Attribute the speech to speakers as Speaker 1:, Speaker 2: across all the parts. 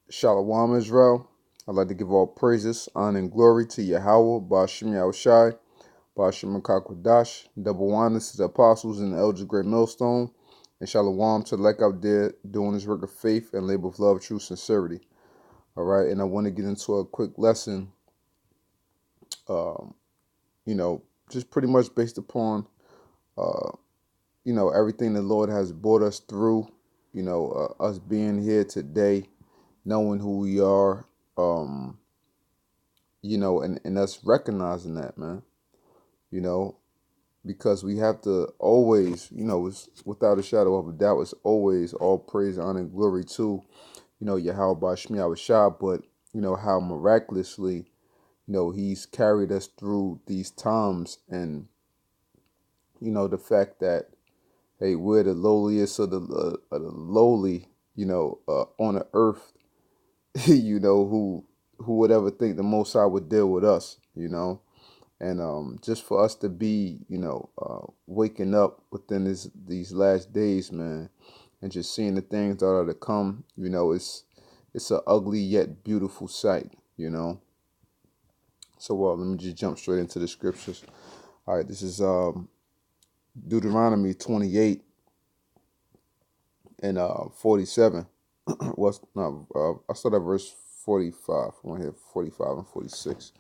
Speaker 1: Shalom Israel. I'd like to give all praises, honor, and glory to Yahweh, Ba'ashem Yahushai, Ba'ashem Makakwadash, double honors to the apostles and the elders of Great Millstone, and Shalom to the elect out there doing this work of faith and labor of love, true sincerity. All right, and I want to get into a quick lesson, um, just pretty much based upon, uh, everything the Lord has brought us through, us being here today, knowing who we are, um, and us recognizing that, man, you know, because we have to always, it's without a shadow of a doubt, it's always all praise, honor, and glory to, Yahweh Bashmi Awashah, but, how miraculously, he's carried us through these times and, the fact that, hey, we're the lowliest of the lowly, on the earth, who would ever think the Most High would deal with us, and just for us to be, waking up within these last days, man, and just seeing the things that are to come, it's an ugly yet beautiful sight, So, let me just jump straight into the scriptures. All right, this is Deuteronomy 28 and 47. What's no? I start at verse 45. I want to hit 45 and 46.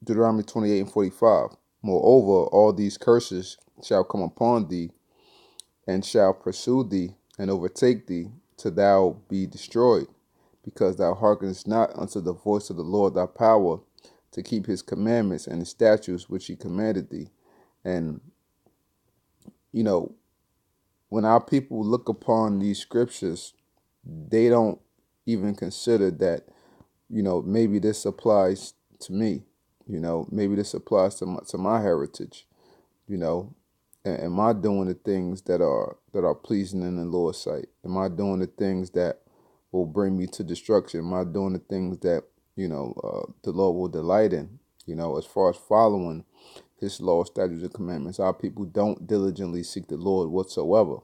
Speaker 1: Deuteronomy 28 and 45. Moreover, all these curses shall come upon thee, and shall pursue thee, and overtake thee, till thou be destroyed, because thou hearkenest not unto the voice of the Lord thy power, to keep his commandments and his statutes which he commanded thee. And, when our people look upon these scriptures, they don't even consider that, maybe this applies to me. Maybe this applies to my heritage. Am I doing the things that are pleasing in the Lord's sight? Am I doing the things that will bring me to destruction? Am I doing the things that the Lord will delight in? As far as following His law, statutes, and commandments, our people don't diligently seek the Lord whatsoever.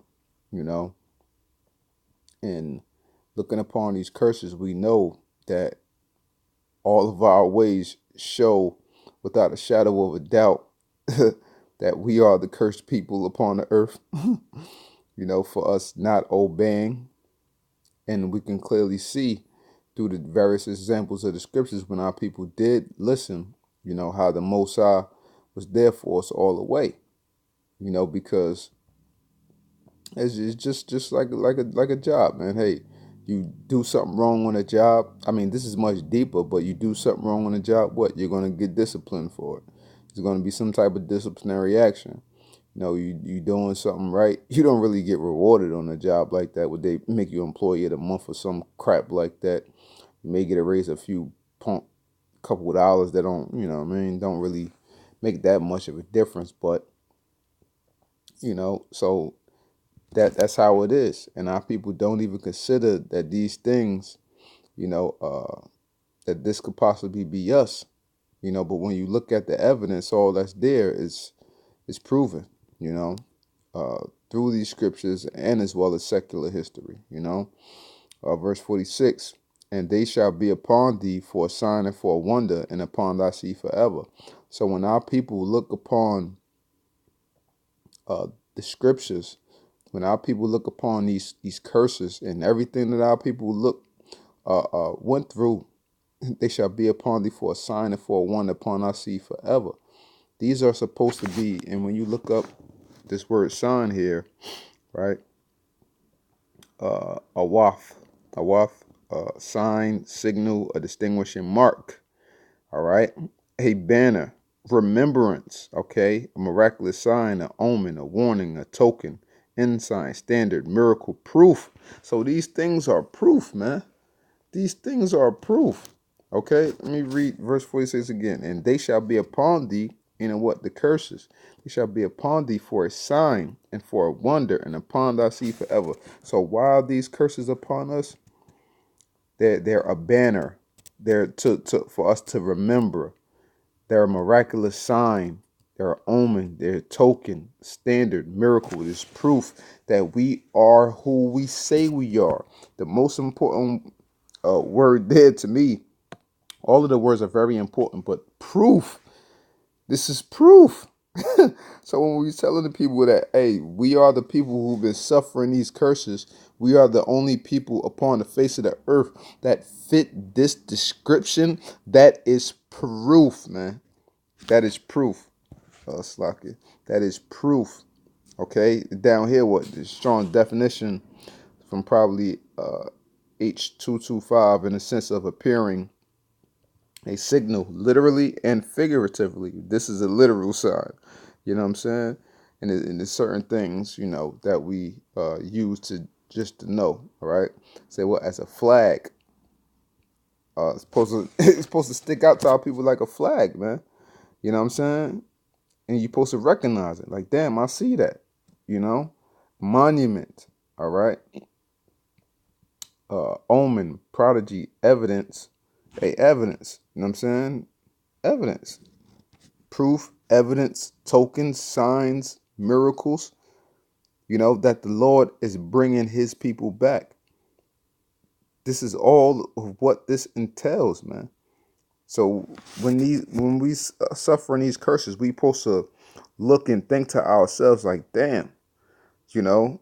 Speaker 1: And looking upon these curses, we know that all of our ways show without a shadow of a doubt that we are the cursed people upon the earth, for us not obeying. And we can clearly see through the various examples of the scriptures when our people did listen, how the Most High was there for us all the way, because it's just like a job, man. Hey, you do something wrong on a job. I mean, this is much deeper, but you do something wrong on a job, what? You're going to get disciplined for it. There's going to be some type of disciplinary action. You doing something right. You don't really get rewarded on a job like that. Would they make you employee of the month or some crap like that? You may get a raise a few couple of dollars that don't, don't really make that much of a difference. But, so that's how it is. And our people don't even consider that these things, that this could possibly be us, but when you look at the evidence, all that's there is proven, through these scriptures and as well as secular history, verse 46, and they shall be upon thee for a sign and for a wonder, and upon thy seed forever. So when our people look upon the scriptures, when our people look upon these curses and everything that our people went through, they shall be upon thee for a sign and for a wonder, upon our seed forever. These are supposed to be, and when you look up this word sign here, right? Awaf, sign, signal, a distinguishing mark. All right, a banner, remembrance. Okay, a miraculous sign, an omen, a warning, a token, ensign, standard, miracle, proof. So these things are proof, man. These things are proof. Okay, let me read verse 46 again. And they shall be upon thee, what? The curses. They shall be upon thee for a sign and for a wonder, and upon thy seed forever. So while these curses upon us, they're a banner. They're for us to remember. They're a miraculous sign, They're omen, they're token, standard, miracle. It is proof that we are who we say we are. The most important word there to me, all of the words are very important, but proof. This is proof. So when we're telling the people that, hey, we are the people who've been suffering these curses, we are the only people upon the face of the earth that fit this description. That is proof, man. That is proof. Slocky. That is proof. Okay, down here, what the strong definition from probably H225 in the sense of appearing a signal, literally and figuratively. This is a literal side. You know what I'm saying? And there's certain things, that we use to just to know. All right. Say what as a flag. It's supposed to it's supposed to stick out to our people like a flag, man. You know what I'm saying? And you're supposed to recognize it. Like, damn, I see that. Monument. All right. Omen, prodigy, evidence. Hey, evidence. You know what I'm saying? Evidence. Proof, evidence, tokens, signs, miracles. That the Lord is bringing his people back. This is all of what this entails, man. So when we suffering these curses, we supposed to look and think to ourselves like, damn, you know,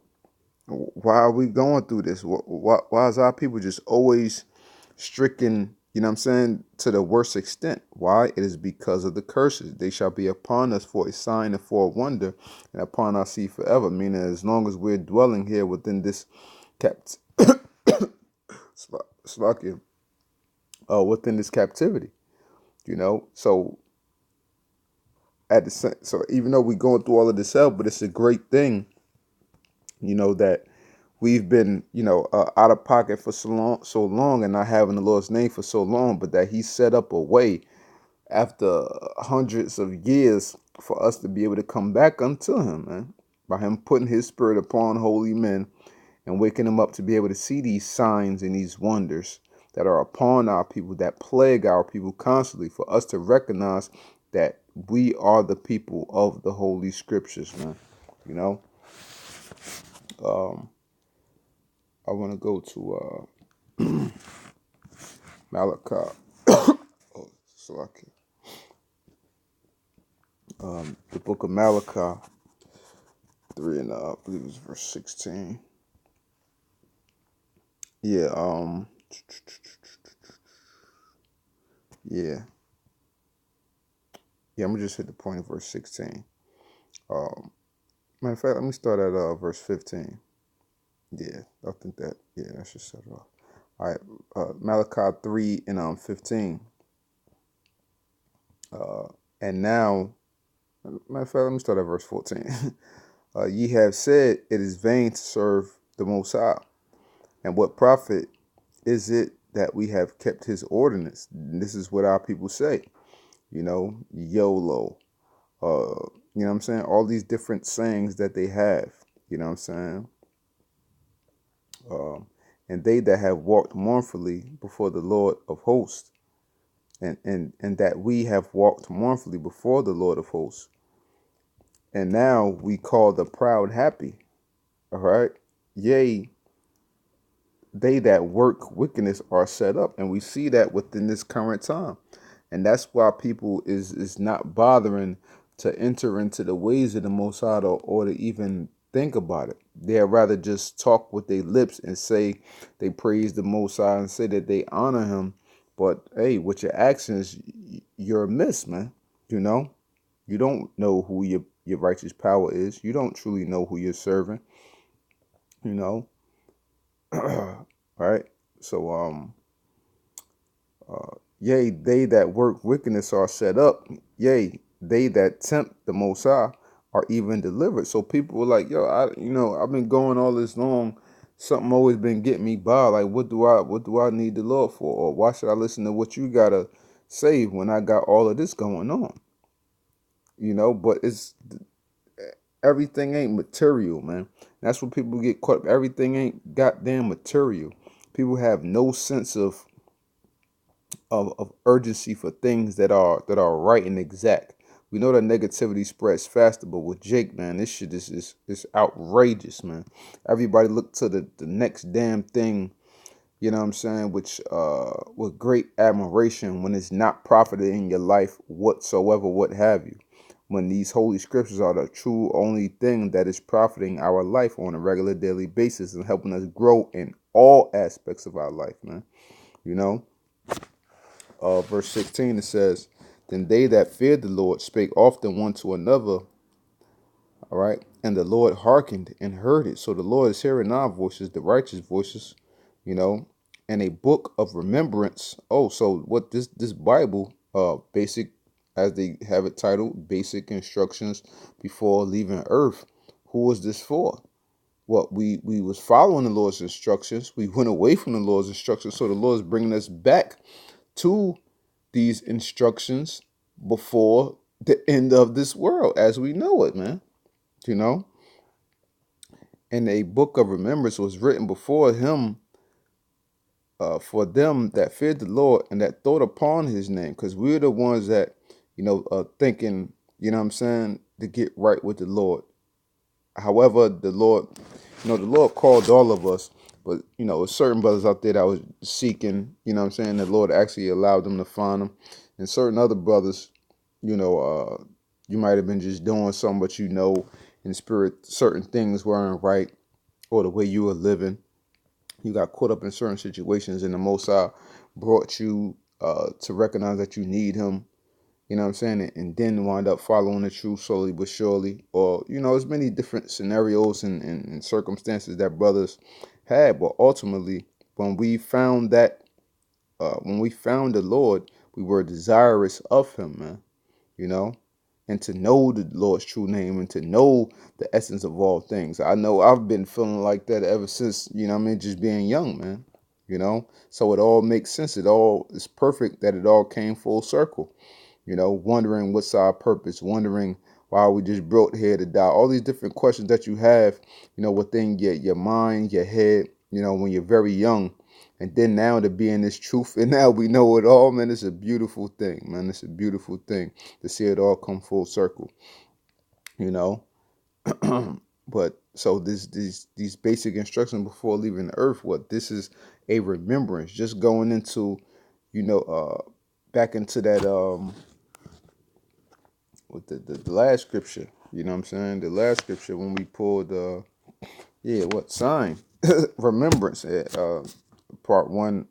Speaker 1: why are we going through this? Why is our people just always stricken, you know what I'm saying, to the worst extent? Why? It is because of the curses. They shall be upon us for a sign and for a wonder, and upon our seed forever. Meaning, as long as we're dwelling here within this within this captivity, So so even though we're going through all of this hell, but it's a great thing, that we've been, out of pocket for so long, and not having the Lord's name for so long, but that He set up a way after hundreds of years for us to be able to come back unto Him, man, by Him putting His Spirit upon holy men and waking them up to be able to see these signs and these wonders that are upon our people, that plague our people constantly, for us to recognize that we are the people of the Holy Scriptures, man. I want to go to Malachi. Oh, Salaki. The book of Malachi 3 and I believe it's verse 16. Yeah. Yeah. I'm gonna just hit the point of verse 16. Matter of fact, let me start at verse 15. Yeah, I think that should set it off. All right, Malachi 3 and 15. And now, matter of fact, let me start at verse 14. Ye have said it is vain to serve the Most High, and what profit is it that we have kept His ordinance? And this is what our people say, YOLO. You know what I'm saying? All these different sayings that they have, you know what I'm saying? And they that have walked mournfully before the Lord of hosts, and that we have walked mournfully before the Lord of hosts. And now we call the proud happy. All right. Yea, they that work wickedness are set up. And we see that within this current time. And that's why people is not bothering to enter into the ways of the Most High, or to even think about it. They'd rather just talk with their lips and say they praise the Most High and say that they honor Him. But hey, with your actions, you're a miss, man. You don't know who your righteous power is. You don't truly know who you're serving. All right. So yea, they that work wickedness are set up. Yea, they that tempt the Most High are even delivered. So people were like, yo, I've been going all this long. Something always been getting me by. Like, what do I need the Lord for? Or why should I listen to what you gotta say when I got all of this going on? But everything ain't material, man. That's what people get caught up. Everything ain't goddamn material. People have no sense of urgency for things that are right and exact. We know that negativity spreads faster, but with Jake, man, this shit is outrageous, man. Everybody look to the next damn thing, you know what I'm saying, which with great admiration when it's not profiting your life whatsoever, what have you. When these holy scriptures are the true only thing that is profiting our life on a regular daily basis and helping us grow in all aspects of our life, man. You know, verse 16, it says, then they that feared the Lord spake often one to another, all right, and the Lord hearkened and heard it. So the Lord is hearing our voices, the righteous voices, you know, and a book of remembrance. Oh, so what this Bible, basic, as they have it titled, basic instructions before leaving earth. Who was this for? What we was following the Lord's instructions. We went away from the Lord's instructions, so the Lord is bringing us back to these instructions before the end of this world as we know it, man. You know, and a book of remembrance was written before him for them that feared the Lord and that thought upon his name, because we're the ones that, thinking, you know what I'm saying, to get right with the Lord. However, the Lord, the Lord called all of us, but, certain brothers out there that was seeking, you know what I'm saying, the Lord actually allowed them to find them. And certain other brothers, you might have been just doing something, but in spirit, certain things weren't right, or the way you were living. You got caught up in certain situations, and the Most High brought you to recognize that you need Him. You know what I'm saying? And then wind up following the truth slowly but surely. Or, there's many different scenarios and circumstances that brothers had. But ultimately, when we found the Lord, we were desirous of Him, man. And to know the Lord's true name and to know the essence of all things. I know I've been feeling like that ever since, just being young, man. So it all makes sense. It all is perfect that it all came full circle. Wondering what's our purpose, wondering why we just brought here to die. All these different questions that you have, within your mind, your head, when you're very young. And then now to be in this truth, and now we know it all, man. It's a beautiful thing, man. It's a beautiful thing to see it all come full circle, you know. But so these basic instructions before leaving the earth, what this is a remembrance, just going into, back into that with the last scripture, you know what I'm saying? The last scripture when we pulled what sign? Remembrance at part 1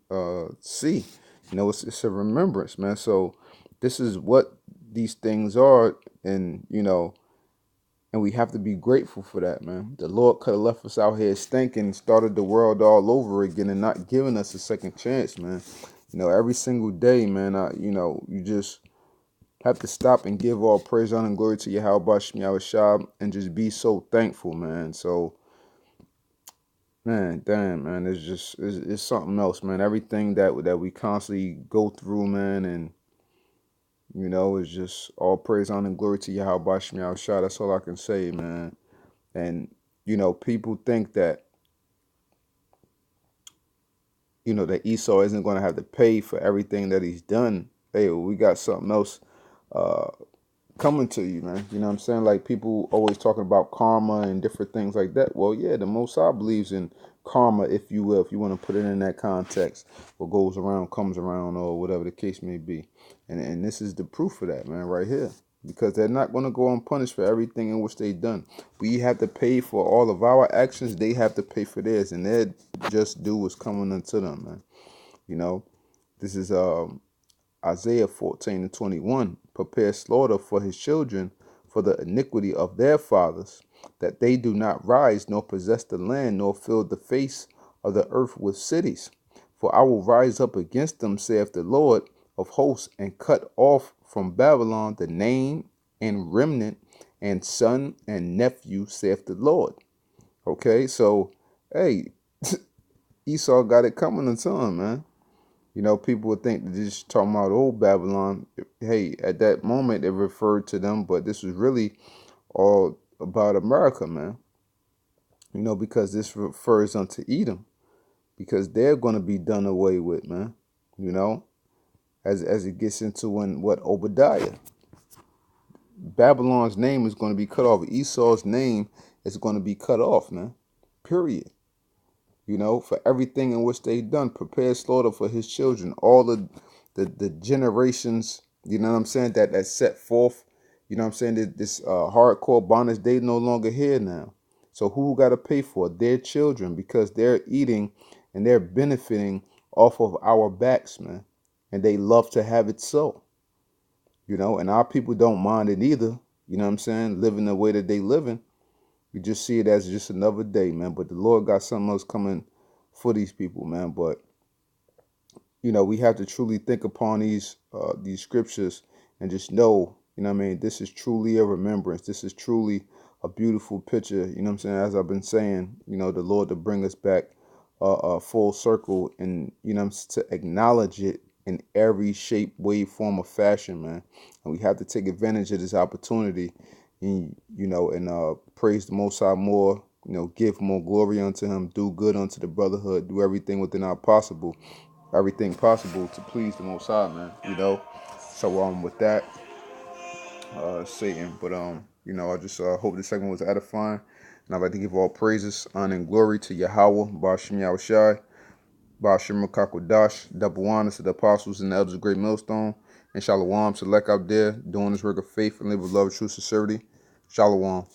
Speaker 1: C. It's a remembrance, man. So this is what these things are, and and we have to be grateful for that, man. The Lord could have left us out here stinking, started the world all over again, and not giving us a second chance, man. Every single day, man, you just have to stop and give all praise, honor, and glory to Yahweh Shah, and just be so thankful, man. So, man, damn, man, it's something else, man. Everything that we constantly go through, man, and it's just all praise, honor, and glory to Yahweh Shah. That's all I can say, man. And people think that that Esau isn't going to have to pay for everything that he's done. Hey, we got something else coming to you, man. You know what I'm saying? Like, people always talking about karma and different things like that. Well, yeah, the Most High believes in karma, if you will, if you want to put it in that context. What goes around comes around, or whatever the case may be. And this is the proof of that, man, right here. Because they're not going to go unpunished for everything in which they've done. We have to pay for all of our actions. They have to pay for theirs. And their just due is coming unto them, man. This is Isaiah 14:21. Prepare slaughter for his children for the iniquity of their fathers, that they do not rise nor possess the land, nor fill the face of the earth with cities. For I will rise up against them, saith the Lord of hosts, and cut off from Babylon the name and remnant and son and nephew, saith the Lord. Okay, so, hey, Esau got it coming to him, man. People would think that this is talking about old Babylon. Hey, at that moment, it referred to them, but this was really all about America, man. Because this refers unto Edom, because they're going to be done away with, man. As it gets into what Obadiah. Babylon's name is going to be cut off. Esau's name is going to be cut off, man. Period. You know, for everything in which they done, prepare slaughter for his children. All the generations, you know what I'm saying, that set forth, you know what I'm saying, this hardcore bondage, they no longer here now. So who got to pay for it? Their children, because they're eating and they're benefiting off of our backs, man. And they love to have it so. You know, and our people don't mind it either. You know what I'm saying? Living the way that they living. You just see it as just another day, man. But the Lord got something else coming for these people, man. But you know, we have to truly think upon these scriptures and just know, you know what I mean, this is truly a remembrance. This is truly a beautiful picture, you know what I'm saying? As I've been saying, you know, the Lord to bring us back full circle and, you know, to acknowledge it in every shape, way, form, or fashion, man. And we have to take advantage of this opportunity and, you know, and praise the Most High more, you know, give more glory unto him, do good unto the brotherhood, do everything within our everything possible to please the Most High, man. You know, so with that, Satan. But you know, I just hope this segment was edifying, and I'd like to give all praises, honor, and glory to Yahweh, Ba'ashem Yahushai, Ba'ashem Makakwadash, double honors to the apostles and the elders of Great Millstone, and Shalom select out there doing this work of faith and live with love, truth, sincerity. Shalom.